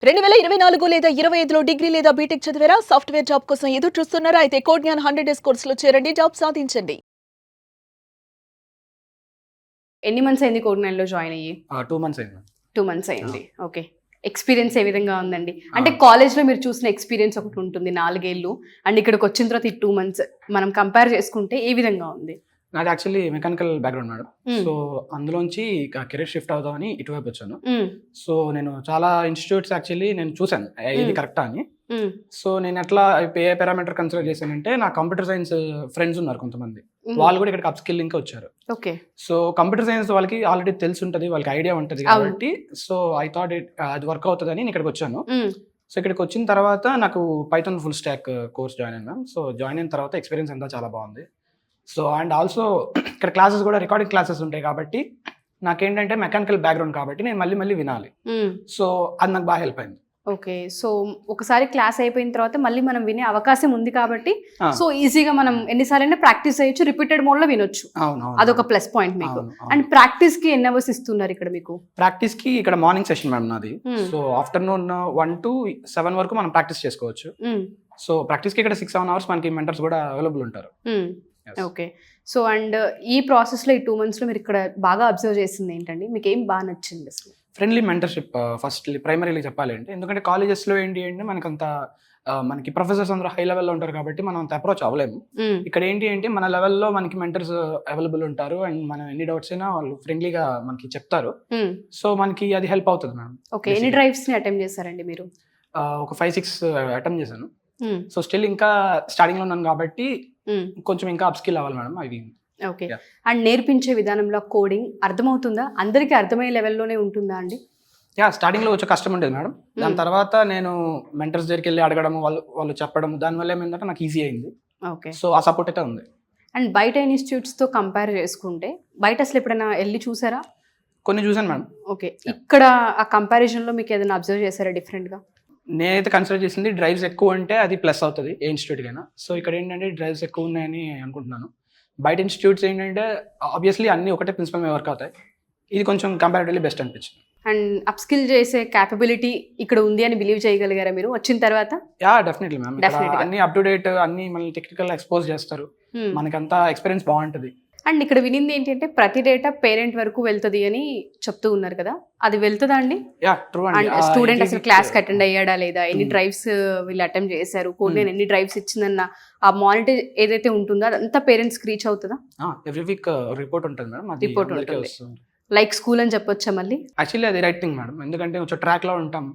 2024 లేదా 25లో డిగ్రీ లేదా బీటెక్ చదివారా? సాఫ్ట్వేర్ జాబ్ కోసం ఎదురు చూస్తున్నారా? అయితే కోడ్ జ్ఞాన్ 100 డేస్ కోర్సులో చేరండి, జాబ్ సాధించండి. ఎన్ని మంత్స్ అయింది కోడ్ 9లో జాయిన్ అయ్యి? 2 మంత్స్ అయింది. 2 మంత్స్ అయింది. ఓకే. ఎక్స్పీరియన్స్ ఏ విధంగా ఉందండి? అంటే కాలేజ్లో మీరు చూసిన ఎక్స్పీరియన్స్ ఒకటి ఉంటుంది 4 ఏళ్ళు, అండ్ ఇక్కడికి వచ్చిన తర్వాత ఈ 2 మంత్స్ మనం కంపేర్ చేసుకుంటే ఏ విధంగా ఉంది? నాది actually mechanical background madam. So అందులోంచి కెరీర్ షిఫ్ట్ అవుదామని ఇటువైపు వచ్చాను. సో నేను చాలా ఇన్స్టిట్యూట్స్ యాక్చువల్లీ నేను చూసాను ఇది కరెక్టా అని. సో నేను ఎట్లా ఏ పారామీటర్ కన్సిడర్ చేశానంటే, నా కంప్యూటర్ సైన్స్ ఫ్రెండ్స్ ఉన్నారు కొంతమంది, వాళ్ళు కూడా ఇక్కడికి అప్ స్కిల్లింగ్ వచ్చారు. ఓకే. సో కంప్యూటర్ సైన్స్ వాళ్ళకి ఆల్రెడీ తెలిసి ఉంటుంది, వాళ్ళకి ఐడియా ఉంటుంది కాబట్టి సో ఐ థాట్ అది వర్క్ అవుతుందని నేను ఇక్కడికి వచ్చాను. సో ఇక్కడికి వచ్చిన తర్వాత నాకు Python full stack course join అయినా. సో జాయిన్ అయిన తర్వాత ఎక్స్పీరియన్స్ అంతా చాలా బాగుంది. సో అండ్ ఆల్సో ఇక్కడ క్లాసెస్ కూడా రికార్డింగ్ క్లాసెస్ ఉంటాయి కాబట్టి నాకేంటంటే మెకానికల్ బ్యాక్గ్రౌండ్ కాబట్టి నేను మళ్ళీ వినాలి. సో అది నాకు బాగా హెల్ప్ అయింది. ఓకే. సో ఒకసారి క్లాస్ అయిపోయిన తర్వాత మళ్ళీ మనం వినే అవకాశం ఉంది కాబట్టి సో ఈజీగా మనం ఎన్నిసార్లు ప్రాక్టీస్ చేయొచ్చు, రిపీటెడ్ మోడ్ లో వినొచ్చు. అదొక ప్లస్ పాయింట్ మీకు. అండ్ ప్రాక్టీస్ కి ఎన్ని అవర్స్ ఇస్తున్నారు ఇక్కడ మీకు? ప్రాక్టీస్ కి ఇక్కడ మార్నింగ్ సెషన్ మేడం నాది. సో ఆఫ్టర్నూన్ 1 to 7 వరకు మనం ప్రాక్టీస్ చేసుకోవచ్చు. సో ప్రాక్టీస్ కి ఇక్కడ 6-7 అవర్స్ మనకి మెంటర్స్ కూడా అవైలబుల్ ఉంటారు. ఓకే. సో అండ్ ఈ ప్రాసెస్ లో ఈ 2 months లో మీరు ఇక్కడ బాగా అబ్జర్వ్ చేసింది ఏంటండి? మీకు ఏం బాగా నచ్చింది అసలు? ఫ్రెండ్లీ మెంటర్షిప్ ఫస్ట్ ప్రైమరీలీ చెప్పాలి అంటే, ఎందుకంటే కాలేజెస్లో ఏంటి అంటే మనకంత మనకి ప్రొఫెసర్స్ అందరూ హై లెవెల్లో ఉంటారు కాబట్టి మనం అంత అప్రోచ్ అవ్వలేము. ఇక్కడ ఏంటి అంటే మన లెవెల్లో మనకి మెంటర్స్ అవైలబుల్ ఉంటారు అండ్ మనం ఎన్ని డౌట్స్ అయినా వాళ్ళు ఫ్రెండ్లీగా మనకి చెప్తారు. సో మనకి అది హెల్ప్ అవుతుంది మేడం. ఓకే. ఎన్ని డ్రైవ్స్ ని అటెంప్ట్ చేశారండి మీరు? ఒక 5-6 అటెంప్ట్ చేశాను. సో స్టిల్ ఇంకా స్టార్టింగ్ లో ఉన్నాను కాబట్టి కొంచెం ఇంకా అప్ స్కిల్ అవ్వాలి మేడం. అది ఓకే. అండ్ నేర్పించే విధానంలో కోడింగ్ అర్థమవుతుందా? అందరికీ అర్థమయ్యే లెవెల్లోనే ఉంటుందా అండి? స్టార్టింగ్ లో వచ్చే కష్టం ఉండేది మేడం. దాని తర్వాత నేను మెంటర్స్ దగ్గరికి వెళ్ళి అడగడం, వాళ్ళు చెప్పడం, దానివల్ల ఏమైందంటే నాకు ఈజీ అయింది. ఓకే. సో ఆ సపోర్ట్ అయితే ఉంది. అండ్ బయట ఇన్స్టిట్యూట్స్ తో కంపేర్ చేసుకుంటే బయట అసలు ఎప్పుడైనా వెళ్ళి చూసారా? కొన్ని చూసాను మేడం. ఓకే. ఇక్కడ ఆ కంపారిజన్ లో మీకు ఏదైనా అబ్జర్వ్ చేశారా డిఫరెంట్ గా? నేనైతే కన్సిడర్ చేసింది డ్రైవ్స్ ఎక్కువ అంటే అది ప్లస్ అవుతుంది ఏ ఇన్స్టిట్యూట్ కైనా. సో ఇక్కడ ఏంటంటే డ్రైవ్స్ ఎక్కువ ఉన్నాయని అనుకుంటున్నాను. బయట ఇన్స్టిట్యూట్స్ ఏంటంటే ఆబ్వియస్లీ అన్ని ఒకటే ప్రిన్సిపల్ మీద వర్క్ అవుతాయి. ఇది కొంచెం కంపారిటివ్లీ బెస్ట్ అనిపించింది. అండ్ అప్ స్కిల్ చేసే క్యాపబిలిటీ ఇక్కడ ఉంది అని బిలీవ్ చేయగలిగారా మీరు వచ్చిన తర్వాత? Definitely ma'am. అన్ని అప్ టు డేట్, అన్ని మళ్ళీ టెక్నికల్ ఎక్స్పోజ్ చేస్తారు, మనకంతా ఎక్స్పీరియన్స్ బాగుంటుంది. అండ్ ఇక్కడ వినింది ఏంటంటే ప్రతి డేటా పేరెంట్ వరకు వెళ్తుంది అని చెప్తూ ఉన్నారు కదా, అది వెళ్తుందా అండి? అండ్ స్టూడెంట్ అసలు క్లాస్ కి అటెండ్ అయ్యాడా లేదా, ఎన్ని డ్రైవ్స్ వీళ్ళు అటెంప్ట్ చేశారు, కోడ్ నేను ఎన్ని డ్రైవ్స్ ఇచ్చిందన్న ఆ మానిటర్ ఏదైతే ఉంటుందో అదంతా పేరెంట్స్ రీచ్ అవుతుందా? ఎవ్రీ వీక్ రిపోర్ట్ ఉంటుంది మేడం. రిపోర్ట్ ఉంటుంది. లైక్ స్కూల్ అని చెప్పొచ్చా మళ్ళీ? యాక్చువల్లీ అది రైట్ థింగ్ మేడం, ఎందుకంటే కొంచెం ట్రాక్ లో ఉంటాం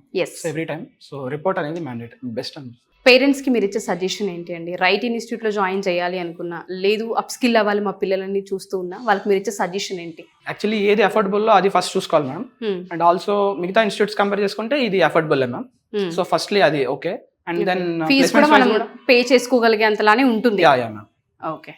ఎవ్రీ టైం. సో రిపోర్ట్ అనేది మ్యాండేట్ బెస్ట్ అని. పేరెంట్స్ కి మీరు ఇచ్చే సజెషన్ ఏంటి అండి? రైట్ ఇన్స్టిట్యూట్ లో జాయిన్ చేయాలి అనుకున్నా, లేదు అప్ స్కిల్ అవ్వాలి మా పిల్లలని చూస్తూ ఉన్నా, వాళ్ళకి మీరు ఇచ్చే సజెషన్ ఏంటి? యాక్చువల్లీ ఏది అఫోర్డబుల్ అది ఫస్ట్ చూసుకోవాలి మేడం. అండ్ ఆల్సో మిగతా ఇన్స్టిట్యూట్స్ కంపేర్ చేసుకుంటే ఇది అఫోర్డబుల్ మ్యామ్. సో ఫస్ట్లీ అది ఓకే. అండ్ దెన్ ఫీజు కూడా మనం పే చేసుకోగలిగే అంతలానే ఉంటుంది. మ్యామ్. ఓకే.